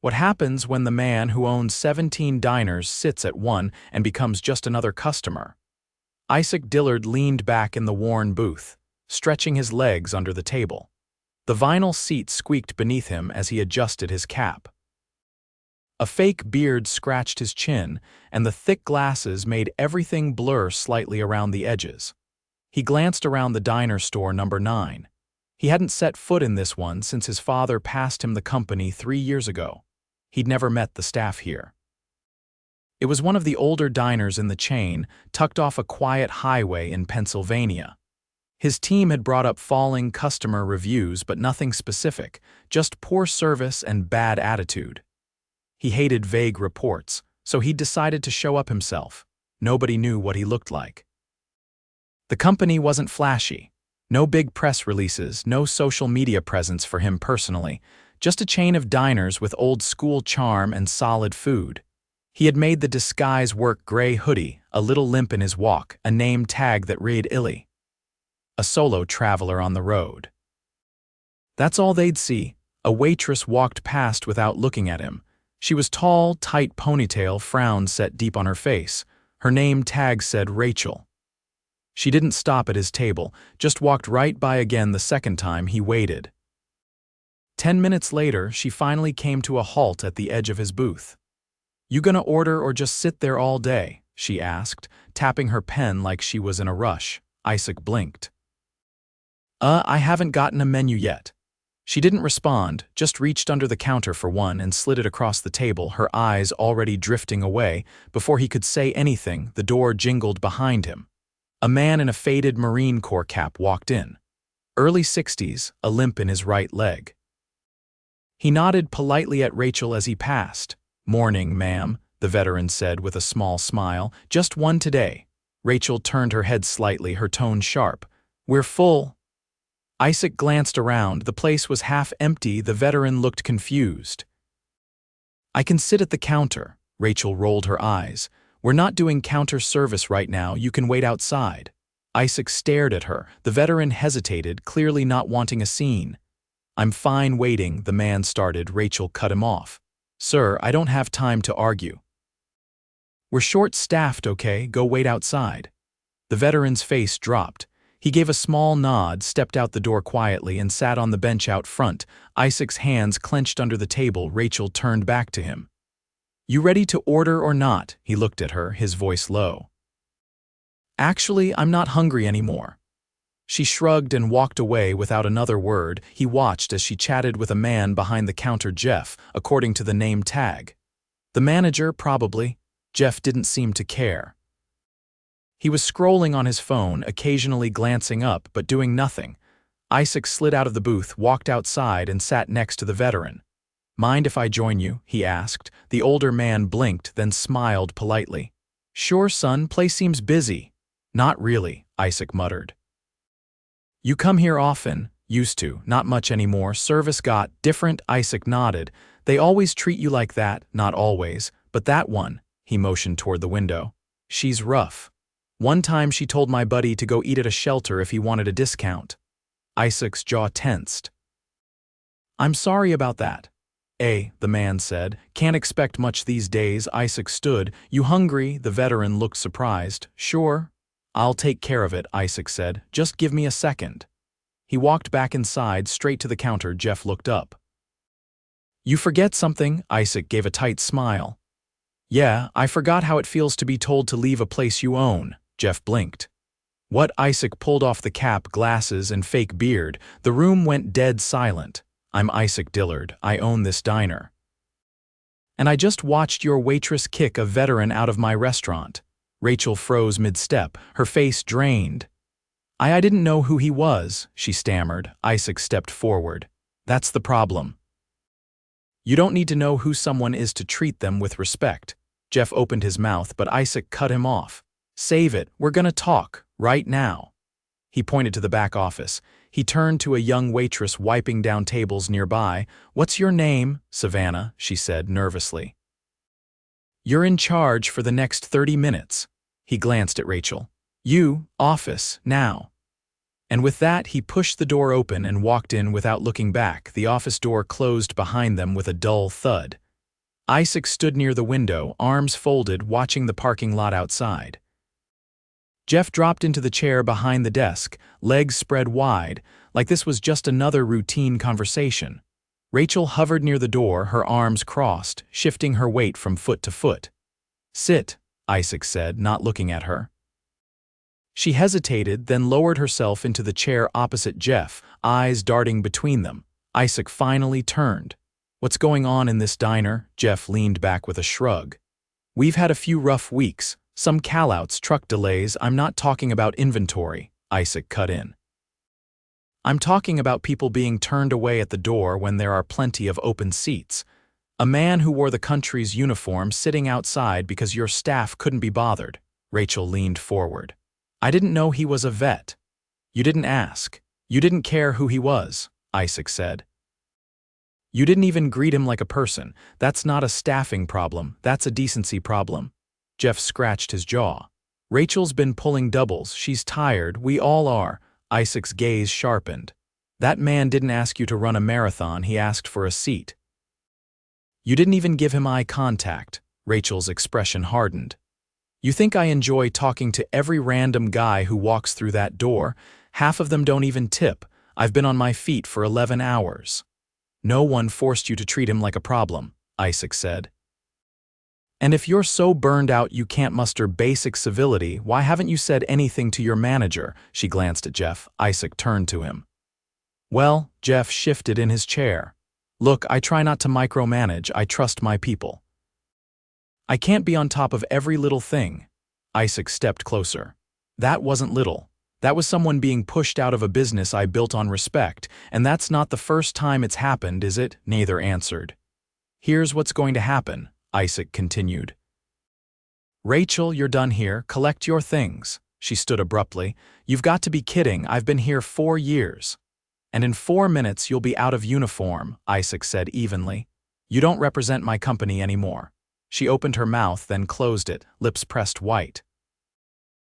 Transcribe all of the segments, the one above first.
What happens when the man who owns 17 diners sits at one and becomes just another customer? Isaac Dillard leaned back in the worn booth, stretching his legs under the table. The vinyl seat squeaked beneath him as he adjusted his cap. A fake beard scratched his chin, and the thick glasses made everything blur slightly around the edges. He glanced around the diner store number 9. He hadn't set foot in this one since his father passed him the company 3 years ago. He'd never met the staff here. It was one of the older diners in the chain, tucked off a quiet highway in Pennsylvania. His team had brought up falling customer reviews, but nothing specific, just poor service and bad attitude. He hated vague reports, so he'd decided to show up himself. Nobody knew what he looked like. The company wasn't flashy. No big press releases, no social media presence for him personally, just a chain of diners with old-school charm and solid food. He had made the disguise work: gray hoodie, a little limp in his walk, a name tag that read Illy. A solo traveler on the road. That's all they'd see. A waitress walked past without looking at him. She was tall, tight ponytail, frown set deep on her face. Her name tag said Rachel. She didn't stop at his table, just walked right by again the second time he waited. 10 minutes later, she finally came to a halt at the edge of his booth. "You gonna order or just sit there all day?" she asked, tapping her pen like she was in a rush. Isaac blinked. I haven't gotten a menu yet." She didn't respond, just reached under the counter for one and slid it across the table, her eyes already drifting away. Before he could say anything, the door jingled behind him. A man in a faded Marine Corps cap walked in. Early 60s, a limp in his right leg. He nodded politely at Rachel as he passed. "Morning, ma'am," the veteran said with a small smile. "Just one today." Rachel turned her head slightly, her tone sharp. "We're full." Isaac glanced around. The place was half empty. The veteran looked confused. "I can sit at the counter." Rachel rolled her eyes. "We're not doing counter service right now. You can wait outside." Isaac stared at her. The veteran hesitated, clearly not wanting a scene. "I'm fine waiting," the man started. Rachel cut him off. "Sir, I don't have time to argue. We're short-staffed, okay? Go wait outside." The veteran's face dropped. He gave a small nod, stepped out the door quietly, and sat on the bench out front. Isaac's hands clenched under the table. Rachel turned back to him. "You ready to order or not?" He looked at her, his voice low. "Actually, I'm not hungry anymore." She shrugged and walked away without another word. He watched as she chatted with a man behind the counter. Jeff, according to the name tag. The manager, probably. Jeff didn't seem to care. He was scrolling on his phone, occasionally glancing up, but doing nothing. Isaac slid out of the booth, walked outside, and sat next to the veteran. "Mind if I join you?" he asked. The older man blinked, then smiled politely. "Sure, son, place seems busy." "Not really," Isaac muttered. "You come here often?" "Used to, not much anymore. Service got different." Isaac nodded. "They always treat you like that?" "Not always, but that one," he motioned toward the window. "She's rough. One time she told my buddy to go eat at a shelter if he wanted a discount." Isaac's jaw tensed. "I'm sorry about that." The man said. "Can't expect much these days." Isaac stood. "You hungry?" The veteran looked surprised. "Sure. I'll take care of it," Isaac said. "Just give me a second." He walked back inside, straight to the counter. Jeff looked up. "You forget something?" Isaac gave a tight smile. "Yeah, I forgot how it feels to be told to leave a place you own." Jeff blinked. "What?" Isaac pulled off the cap, glasses, and fake beard. The room went dead silent. "I'm Isaac Dillard. I own this diner. And I just watched your waitress kick a veteran out of my restaurant." Rachel froze mid-step, her face drained. I didn't know who he was," she stammered. Isaac stepped forward. "That's the problem. You don't need to know who someone is to treat them with respect." Jeff opened his mouth, but Isaac cut him off. "Save it. We're gonna talk. Right now." He pointed to the back office. He turned to a young waitress wiping down tables nearby. "What's your name?" "Savannah," she said nervously. "You're in charge for the next 30 minutes. He glanced at Rachel. "You, office, now." And with that, he pushed the door open and walked in without looking back. The office door closed behind them with a dull thud. Isaac stood near the window, arms folded, watching the parking lot outside. Jeff dropped into the chair behind the desk, legs spread wide, like this was just another routine conversation. Rachel hovered near the door, her arms crossed, shifting her weight from foot to foot. "Sit," Isaac said, not looking at her. She hesitated, then lowered herself into the chair opposite Jeff, eyes darting between them. Isaac finally turned. "What's going on in this diner?" Jeff leaned back with a shrug. "We've had a few rough weeks, some callouts, truck delays. I'm not talking about inventory," Isaac cut in. "I'm talking about people being turned away at the door when there are plenty of open seats. A man who wore the country's uniform sitting outside because your staff couldn't be bothered." Rachel leaned forward. "I didn't know he was a vet." "You didn't ask. You didn't care who he was," Isaac said. "You didn't even greet him like a person. That's not a staffing problem, that's a decency problem." Jeff scratched his jaw. "Rachel's been pulling doubles, she's tired, we all are." Isaac's gaze sharpened. "That man didn't ask you to run a marathon, he asked for a seat." "You didn't even give him eye contact." Rachel's expression hardened. "You think I enjoy talking to every random guy who walks through that door? Half of them don't even tip. I've been on my feet for 11 hours. "No one forced you to treat him like a problem," Isaac said. "And if you're so burned out you can't muster basic civility, why haven't you said anything to your manager?" She glanced at Jeff. Isaac turned to him. "Well," Jeff shifted in his chair. "Look, I try not to micromanage, I trust my people. I can't be on top of every little thing." Isaac stepped closer. "That wasn't little. That was someone being pushed out of a business I built on respect, and that's not the first time it's happened, is it?" Neither answered. "Here's what's going to happen," Isaac continued. "Rachel, you're done here. Collect your things." She stood abruptly. "You've got to be kidding. I've been here 4 years. And in 4 minutes you'll be out of uniform," Isaac said evenly. "You don't represent my company anymore." She opened her mouth, then closed it, lips pressed white.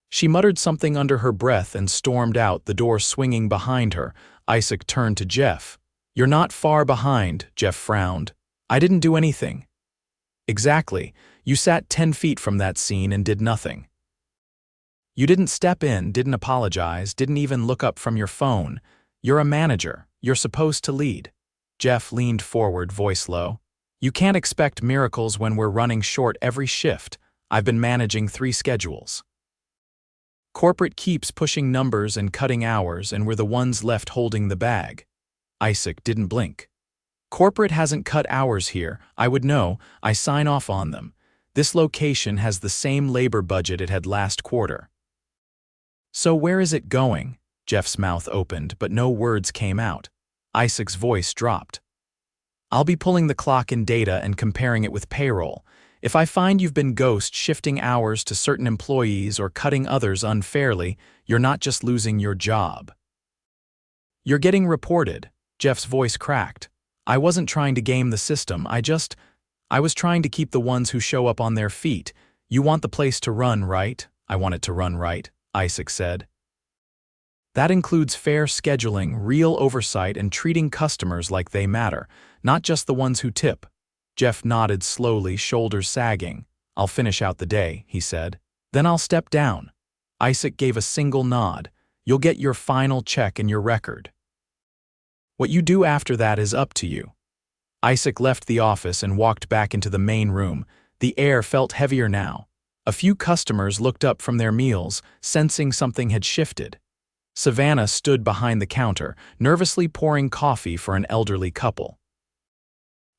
She muttered something under her breath and stormed out, the door swinging behind her. Isaac turned to Jeff. "You're not far behind," Jeff frowned. "I didn't do anything." "Exactly. You sat 10 feet from that scene and did nothing. You didn't step in, didn't apologize, didn't even look up from your phone. You're a manager. You're supposed to lead." Jeff leaned forward, voice low. "You can't expect miracles when we're running short every shift. I've been managing 3 schedules. Corporate keeps pushing numbers and cutting hours, and we're the ones left holding the bag." Isaac didn't blink. "Corporate hasn't cut hours here. I would know. I sign off on them. This location has the same labor budget it had last quarter." "So where is it going?" Jeff's mouth opened, but no words came out. Isaac's voice dropped. "I'll be pulling the clock in data and comparing it with payroll. If I find you've been ghost shifting hours to certain employees or cutting others unfairly, you're not just losing your job. You're getting reported." Jeff's voice cracked. "I wasn't trying to game the system, I was trying to keep the ones who show up on their feet. You want the place to run right?" "I want it to run right," Isaac said. "That includes fair scheduling, real oversight, and treating customers like they matter, not just the ones who tip." Jeff nodded slowly, shoulders sagging. "I'll finish out the day," he said. "Then I'll step down." Isaac gave a single nod. "You'll get your final check and your record. What you do after that is up to you." Isaac left the office and walked back into the main room. The air felt heavier now. A few customers looked up from their meals, sensing something had shifted. Savannah stood behind the counter, nervously pouring coffee for an elderly couple.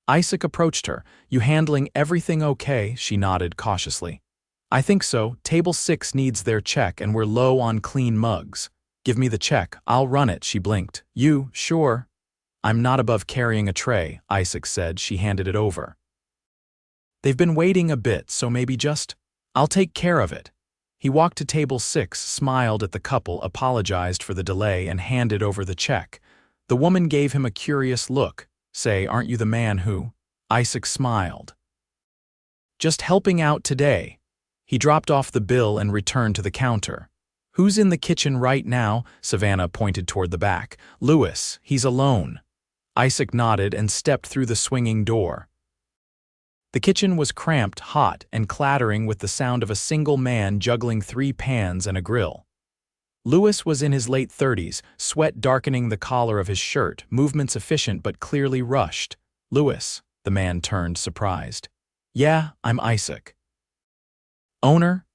Isaac approached her. "You handling everything okay?" She nodded cautiously. "I think so. Table 6 needs their check and we're low on clean mugs." "Give me the check. I'll run it," she blinked. "You, sure?" "I'm not above carrying a tray," Isaac said. She handed it over. "They've been waiting a bit, so maybe just—" "I'll take care of it." He walked to table 6, smiled at the couple, apologized for the delay, and handed over the check. The woman gave him a curious look. "Say, aren't you the man who—" Isaac smiled. "Just helping out today." He dropped off the bill and returned to the counter. "Who's in the kitchen right now?" Savannah pointed toward the back. "Lewis. He's alone." Isaac nodded and stepped through the swinging door. The kitchen was cramped, hot, and clattering with the sound of a single man juggling 3 pans and a grill. Louis was in his late 30s, sweat darkening the collar of his shirt, movements efficient but clearly rushed. "Louis," the man turned, surprised. "Yeah, I'm Isaac." "Owner?"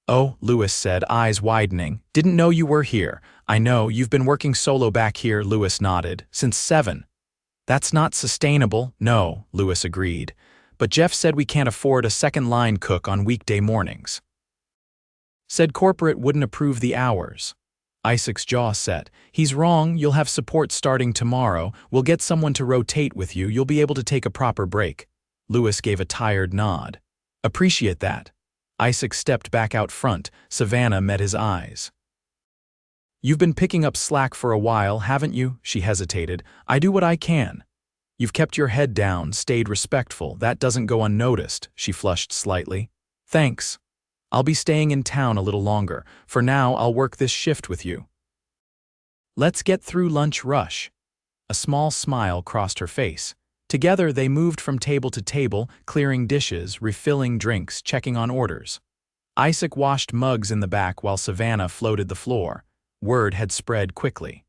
"Oh," Louis said, eyes widening. "Didn't know you were here. I know, you've been working solo back here," Louis nodded. "Since 7. "That's not sustainable." "No," Louis agreed. "But Jeff said we can't afford a second-line cook on weekday mornings. Said corporate wouldn't approve the hours." Isaac's jaw set. "He's wrong, you'll have support starting tomorrow. We'll get someone to rotate with you, you'll be able to take a proper break." Louis gave a tired nod. "Appreciate that." Isaac stepped back out front. Savannah met his eyes. "You've been picking up slack for a while, haven't you?" She hesitated. "I do what I can." "You've kept your head down, stayed respectful. That doesn't go unnoticed." She flushed slightly. "Thanks. I'll be staying in town a little longer. For now, I'll work this shift with you." "Let's get through lunch rush." A small smile crossed her face. Together, they moved from table to table, clearing dishes, refilling drinks, checking on orders. Isaac washed mugs in the back while Savannah floated the floor. Word had spread quickly.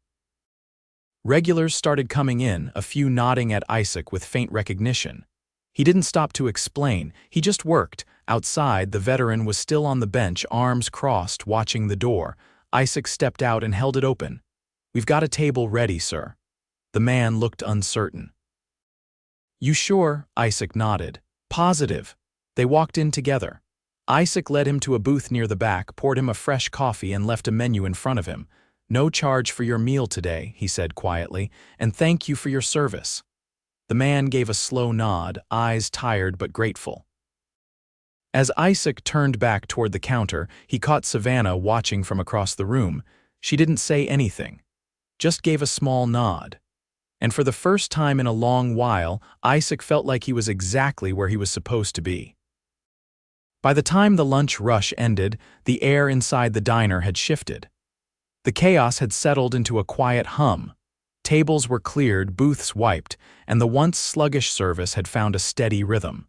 Regulars started coming in, a few nodding at Isaac with faint recognition. He didn't stop to explain, he just worked. Outside, the veteran was still on the bench, arms crossed, watching the door. Isaac stepped out and held it open. "We've got a table ready, sir." The man looked uncertain. "You sure?" Isaac nodded. "Positive." They walked in together. Isaac led him to a booth near the back, poured him a fresh coffee, and left a menu in front of him. "No charge for your meal today," he said quietly, "and thank you for your service." The man gave a slow nod, eyes tired but grateful. As Isaac turned back toward the counter, he caught Savannah watching from across the room. She didn't say anything, just gave a small nod. And for the first time in a long while, Isaac felt like he was exactly where he was supposed to be. By the time the lunch rush ended, the air inside the diner had shifted. The chaos had settled into a quiet hum. Tables were cleared, booths wiped, and the once sluggish service had found a steady rhythm.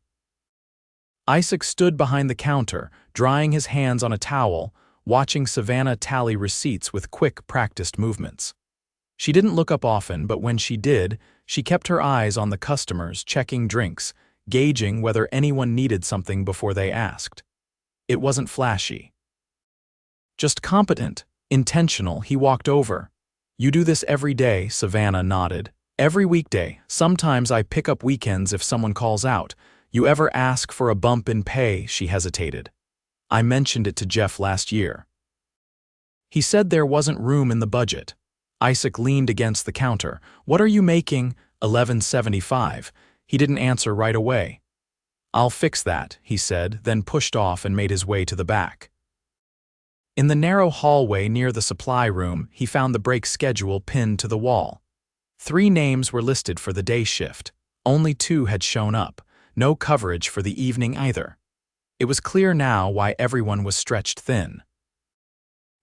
Isaac stood behind the counter, drying his hands on a towel, watching Savannah tally receipts with quick, practiced movements. She didn't look up often, but when she did, she kept her eyes on the customers, checking drinks, gauging whether anyone needed something before they asked. It wasn't flashy. Just competent, intentional. He walked over. "You do this every day," Savannah nodded. "Every weekday. Sometimes I pick up weekends if someone calls out. You ever ask for a bump in pay?" She hesitated. "I mentioned it to Jeff last year. He said there wasn't room in the budget." Isaac leaned against the counter. "What are you making?" $11.75. He didn't answer right away. "I'll fix that," he said, then pushed off and made his way to the back. In the narrow hallway near the supply room, he found the break schedule pinned to the wall. 3 names were listed for the day shift. Only 2 had shown up. No coverage for the evening either. It was clear now why everyone was stretched thin.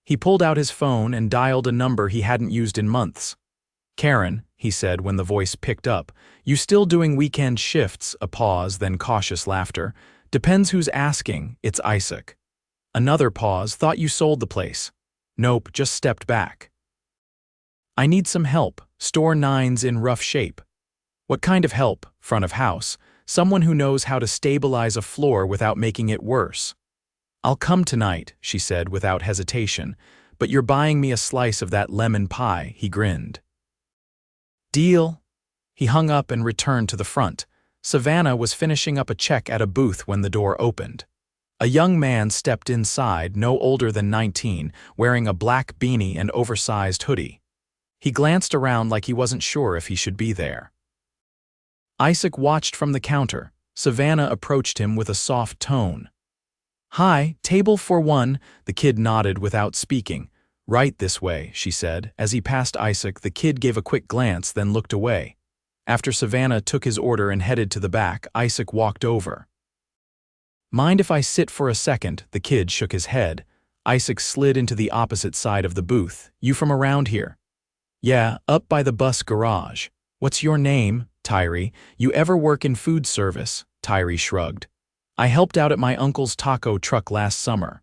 He pulled out his phone and dialed a number he hadn't used in months. "Karen," he said when the voice picked up, "you still doing weekend shifts?" A pause, then cautious laughter. "Depends who's asking. It's Isaac." Another pause. "Thought you sold the place." "Nope, just stepped back." "I need some help. Store 9's in rough shape." "What kind of help?" "Front of house. Someone who knows how to stabilize a floor without making it worse." "I'll come tonight," she said without hesitation, "but you're buying me a slice of that lemon pie," he grinned. "Deal." He hung up and returned to the front. Savannah was finishing up a check at a booth when the door opened. A young man stepped inside, no older than 19, wearing a black beanie and oversized hoodie. He glanced around like he wasn't sure if he should be there. Isaac watched from the counter. Savannah approached him with a soft tone. "Hi, table for 1, the kid nodded without speaking. "Right this way," she said. As he passed Isaac, the kid gave a quick glance, then looked away. After Savannah took his order and headed to the back, Isaac walked over. "Mind if I sit for a second?" The kid shook his head. Isaac slid into the opposite side of the booth. "You from around here?" "Yeah, up by the bus garage." "What's your name?" "Tyree." "You ever work in food service?" Tyree shrugged. I helped out at my uncle's taco truck last summer.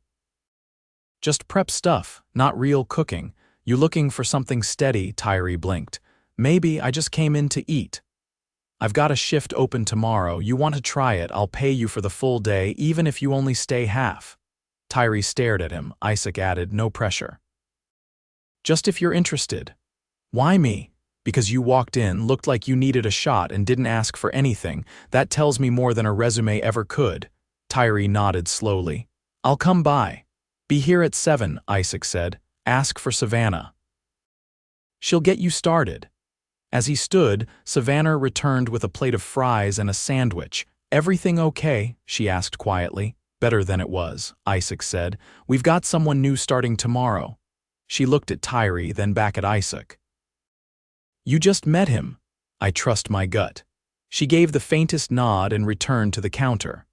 Just prep stuff, not real cooking. You looking for something steady? Tyree blinked. Maybe I just came in to eat. I've got a shift open tomorrow. You want to try it? I'll pay you for the full day, even if you only stay half. Tyree stared at him. Isaac added, no pressure. Just if you're interested. Why me? Because you walked in, looked like you needed a shot and didn't ask for anything. That tells me more than a resume ever could. Tyree nodded slowly. I'll come by. Be here at 7, Isaac said. Ask for Savannah. She'll get you started. As he stood, Savannah returned with a plate of fries and a sandwich. Everything okay? She asked quietly. Better than it was, Isaac said. We've got someone new starting tomorrow. She looked at Tyree, then back at Isaac. You just met him. I trust my gut. She gave the faintest nod and returned to the counter.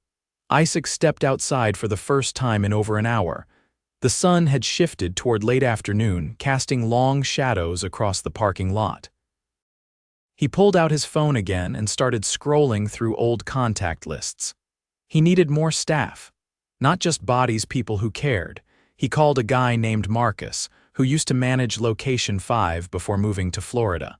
Isaac stepped outside for the first time in over an hour. The sun had shifted toward late afternoon, casting long shadows across the parking lot. He pulled out his phone again and started scrolling through old contact lists. He needed more staff. Not just bodies, people who cared. He called a guy named Marcus, who used to manage Location 5 before moving to Florida.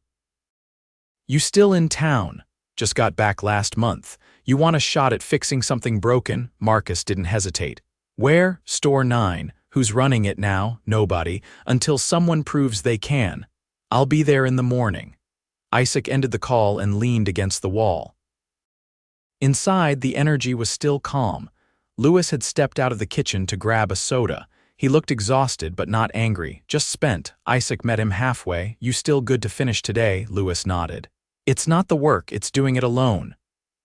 You still in town? Just got back last month. You want a shot at fixing something broken? Marcus didn't hesitate. Where? Store 9. Who's running it now? Nobody. Until someone proves they can. I'll be there in the morning. Isaac ended the call and leaned against the wall. Inside, the energy was still calm. Lewis had stepped out of the kitchen to grab a soda. He looked exhausted but not angry, just spent. Isaac met him halfway. You still good to finish today? Lewis nodded. It's not the work, it's doing it alone.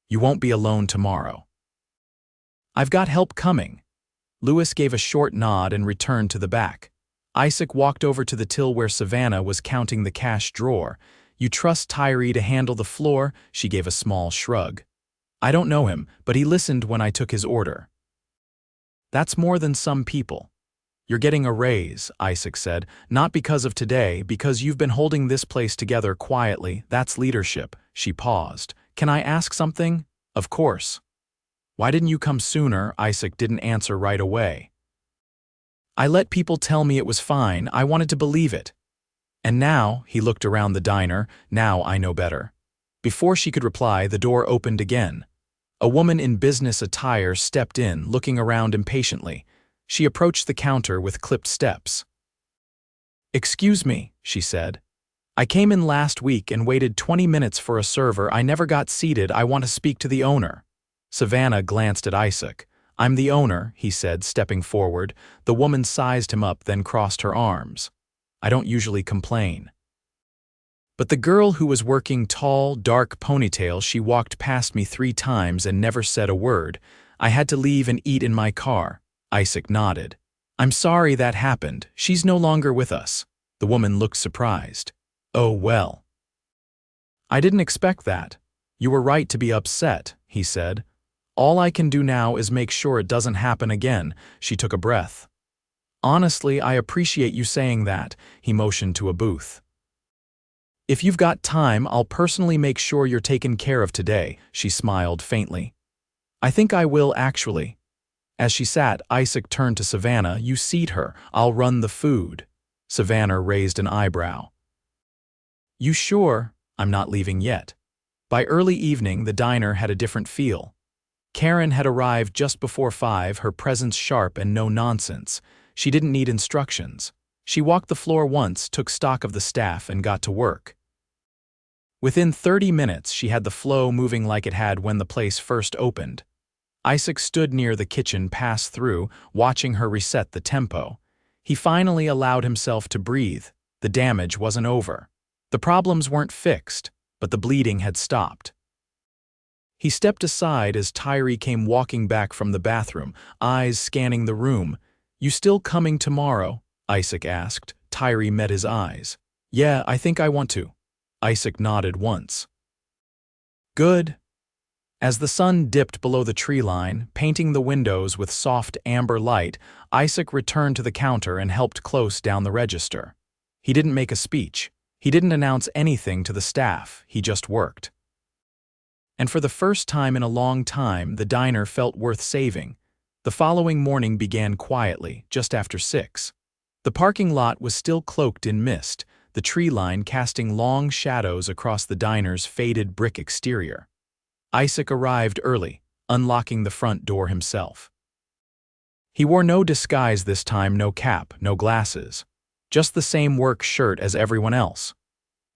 You won't be alone tomorrow. I've got help coming. Lewis gave a short nod and returned to the back. Isaac walked over to the till where Savannah was counting the cash drawer. You trust Tyree to handle the floor? She gave a small shrug. I don't know him, but he listened when I took his order. That's more than some people. You're getting a raise, Isaac said, not because of today, because you've been holding this place together quietly. That's leadership. She paused. Can I ask something? Of course. Why didn't you come sooner? Isaac didn't answer right away. I let people tell me it was fine. I wanted to believe it. And now, he looked around the diner, now I know better. Before she could reply, the door opened again. A woman in business attire stepped in, looking around impatiently. She approached the counter with clipped steps. Excuse me, she said. I came in last week and waited 20 minutes for a server. I never got seated. I want to speak to the owner. Savannah glanced at Isaac. I'm the owner, he said, stepping forward. The woman sized him up, then crossed her arms. I don't usually complain. But the girl who was working tall, dark ponytail, she walked past me 3 times and never said a word. I had to leave and eat in my car. Isaac nodded. I'm sorry that happened. She's no longer with us. The woman looked surprised. Oh, well. I didn't expect that. You were right to be upset, he said. All I can do now is make sure it doesn't happen again. She took a breath. Honestly, I appreciate you saying that. He motioned to a booth. If you've got time, I'll personally make sure you're taken care of today, she smiled faintly. I think I will, actually. As she sat, Isaac turned to Savannah. You seat her. I'll run the food. Savannah raised an eyebrow. You sure? I'm not leaving yet. By early evening, the diner had a different feel. Karen had arrived just before 5, her presence sharp and no nonsense. She didn't need instructions. She walked the floor once, took stock of the staff, and got to work. Within 30 minutes, she had the flow moving like it had when the place first opened. Isaac stood near the kitchen, passed through, watching her reset the tempo. He finally allowed himself to breathe. The damage wasn't over. The problems weren't fixed, but the bleeding had stopped. He stepped aside as Tyree came walking back from the bathroom, eyes scanning the room. You still coming tomorrow? Isaac asked. Tyree met his eyes. Yeah, I think I want to. Isaac nodded once. Good. As the sun dipped below the tree line, painting the windows with soft amber light, Isaac returned to the counter and helped close down the register. He didn't make a speech. He didn't announce anything to the staff. He just worked. And for the first time in a long time, the diner felt worth saving. The following morning began quietly, just after 6. The parking lot was still cloaked in mist, the tree line casting long shadows across the diner's faded brick exterior. Isaac arrived early, unlocking the front door himself. He wore no disguise this time, no cap, no glasses. Just the same work shirt as everyone else.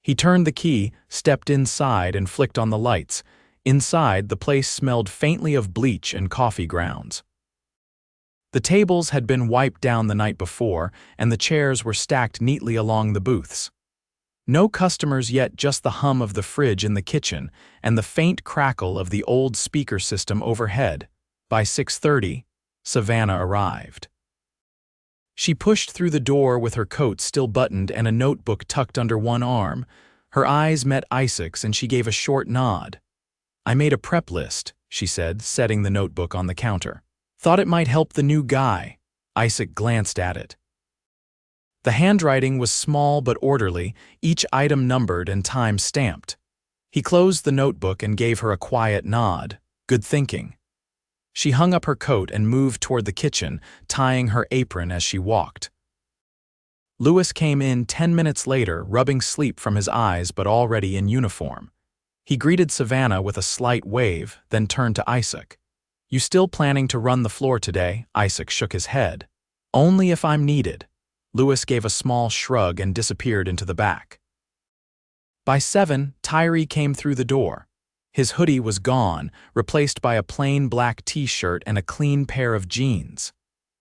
He turned the key, stepped inside, and flicked on the lights. Inside, the place smelled faintly of bleach and coffee grounds. The tables had been wiped down the night before, and the chairs were stacked neatly along the booths. No customers yet, just the hum of the fridge in the kitchen and the faint crackle of the old speaker system overhead. By 6:30, Savannah arrived. She pushed through the door with her coat still buttoned and a notebook tucked under one arm. Her eyes met Isaac's and she gave a short nod. "I made a prep list," she said, setting the notebook on the counter. "Thought it might help the new guy." Isaac glanced at it. The handwriting was small but orderly, each item numbered and time-stamped. He closed the notebook and gave her a quiet nod. "Good thinking." She hung up her coat and moved toward the kitchen, tying her apron as she walked. Louis came in 10 minutes later, rubbing sleep from his eyes but already in uniform. He greeted Savannah with a slight wave, then turned to Isaac. "You still planning to run the floor today?" Isaac shook his head. "Only if I'm needed." Louis gave a small shrug and disappeared into the back. By 7, Tyree came through the door. His hoodie was gone, replaced by a plain black t-shirt and a clean pair of jeans.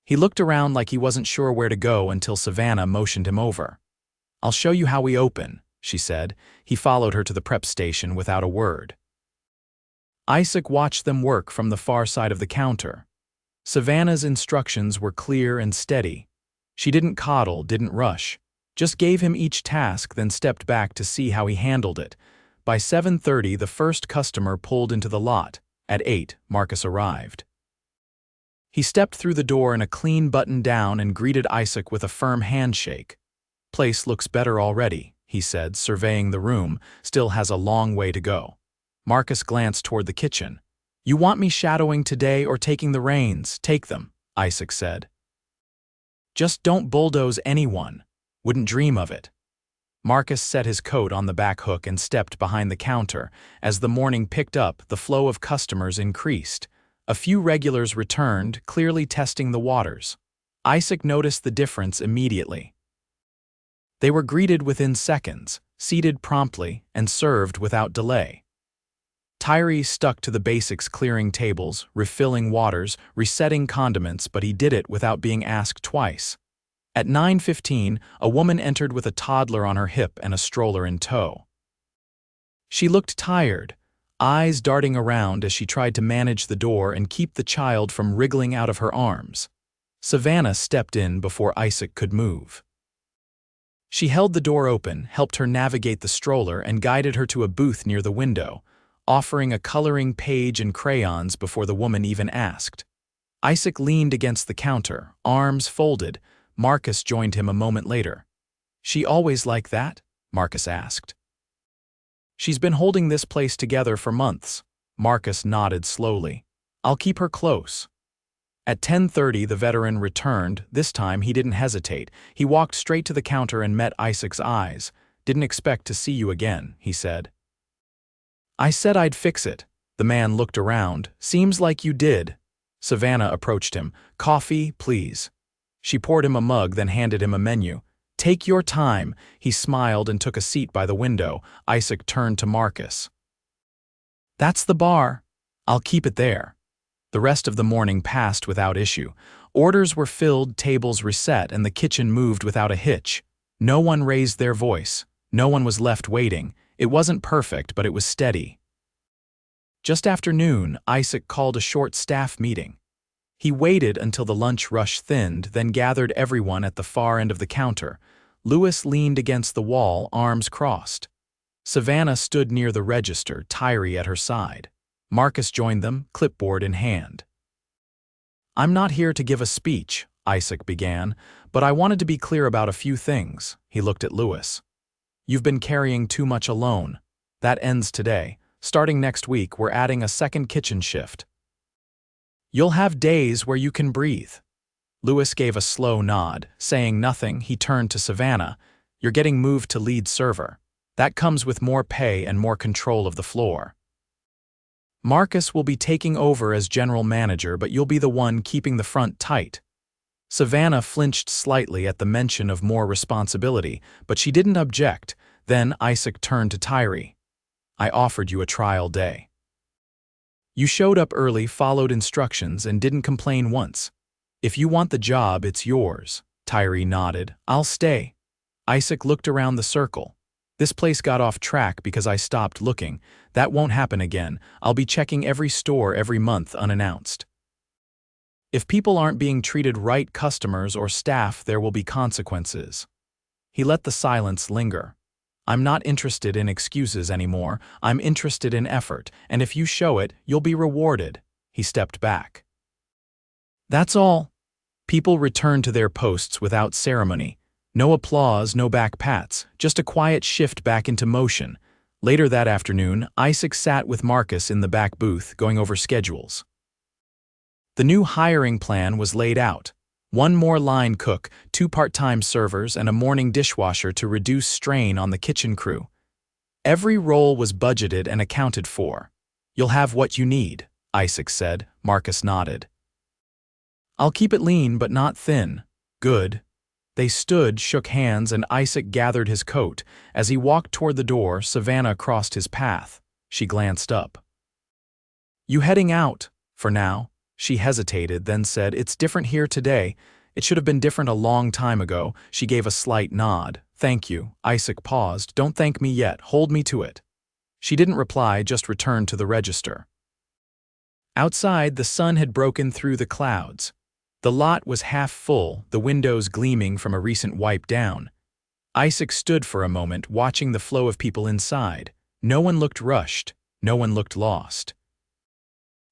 He looked around like he wasn't sure where to go until Savannah motioned him over. "I'll show you how we open," she said. He followed her to the prep station without a word. Isaac watched them work from the far side of the counter. Savannah's instructions were clear and steady. She didn't coddle, didn't rush, just gave him each task, then stepped back to see how he handled it. By 7:30, the first customer pulled into the lot. At 8, Marcus arrived. He stepped through the door in a clean button-down and greeted Isaac with a firm handshake. "Place looks better already," he said, surveying the room. "Still has a long way to go." Marcus glanced toward the kitchen. "You want me shadowing today or taking the reins?" "Take them," Isaac said. "Just don't bulldoze anyone. Wouldn't dream of it." Marcus set his coat on the back hook and stepped behind the counter. As the morning picked up, the flow of customers increased. A few regulars returned, clearly testing the waters. Isaac noticed the difference immediately. They were greeted within seconds, seated promptly, and served without delay. Tyree stuck to the basics, clearing tables, refilling waters, resetting condiments, but he did it without being asked twice. At 9:15, a woman entered with a toddler on her hip and a stroller in tow. She looked tired, eyes darting around as she tried to manage the door and keep the child from wriggling out of her arms. Savannah stepped in before Isaac could move. She held the door open, helped her navigate the stroller, and guided her to a booth near the window, offering a coloring page and crayons before the woman even asked. Isaac leaned against the counter, arms folded. Marcus joined him a moment later. "She always like that?" Marcus asked. "She's been holding this place together for months." Marcus nodded slowly. "I'll keep her close." At 10:30, the veteran returned. This time, he didn't hesitate. He walked straight to the counter and met Isaac's eyes. "Didn't expect to see you again," he said. "I said I'd fix it." The man looked around. "Seems like you did." Savannah approached him. "Coffee, please." She poured him a mug, then handed him a menu. "Take your time." He smiled and took a seat by the window. Isaac turned to Marcus. "That's the bar. I'll keep it there." The rest of the morning passed without issue. Orders were filled, tables reset, and the kitchen moved without a hitch. No one raised their voice. No one was left waiting. It wasn't perfect, but it was steady. Just after noon, Isaac called a short staff meeting. He waited until the lunch rush thinned, then gathered everyone at the far end of the counter. Louis leaned against the wall, arms crossed. Savannah stood near the register, Tyree at her side. Marcus joined them, clipboard in hand. "I'm not here to give a speech," Isaac began, "but I wanted to be clear about a few things." He looked at Louis. "You've been carrying too much alone. That ends today. Starting next week, we're adding a second kitchen shift. You'll have days where you can breathe. Lewis gave a slow nod. Saying nothing, he turned to Savannah. You're getting moved to lead server. That comes with more pay and more control of the floor. Marcus will be taking over as general manager, but you'll be the one keeping the front tight. Savannah flinched slightly at the mention of more responsibility, but she didn't object. Then Isaac turned to Tyree. I offered you a trial day. You showed up early, followed instructions, and didn't complain once. If you want the job, it's yours. Tyree nodded. I'll stay. Isaac looked around the circle. This place got off track because I stopped looking. That won't happen again. I'll be checking every store every month unannounced. If people aren't being treated right, customers or staff, there will be consequences. He let the silence linger. I'm not interested in excuses anymore. I'm interested in effort, and if you show it, you'll be rewarded. He stepped back. That's all. People returned to their posts without ceremony. No applause, no back pats, just a quiet shift back into motion. Later that afternoon, Isaac sat with Marcus in the back booth, going over schedules. The new hiring plan was laid out. 1 more line cook, 2 part-time servers, and a morning dishwasher to reduce strain on the kitchen crew. Every role was budgeted and accounted for. You'll have what you need, Isaac said. Marcus nodded. I'll keep it lean but not thin. Good. They stood, shook hands, and Isaac gathered his coat. As he walked toward the door, Savannah crossed his path. She glanced up. You heading out? For now. She hesitated, then said, It's different here today. It should have been different a long time ago. She gave a slight nod. Thank you. Isaac paused. Don't thank me yet. Hold me to it. She didn't reply, just returned to the register. Outside, the sun had broken through the clouds. The lot was half full, the windows gleaming from a recent wipe down. Isaac stood for a moment, watching the flow of people inside. No one looked rushed. No one looked lost.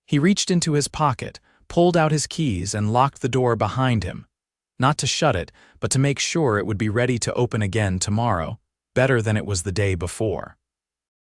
He reached into his pocket, pulled out his keys, and locked the door behind him. Not to shut it, but to make sure it would be ready to open again tomorrow, better than it was the day before.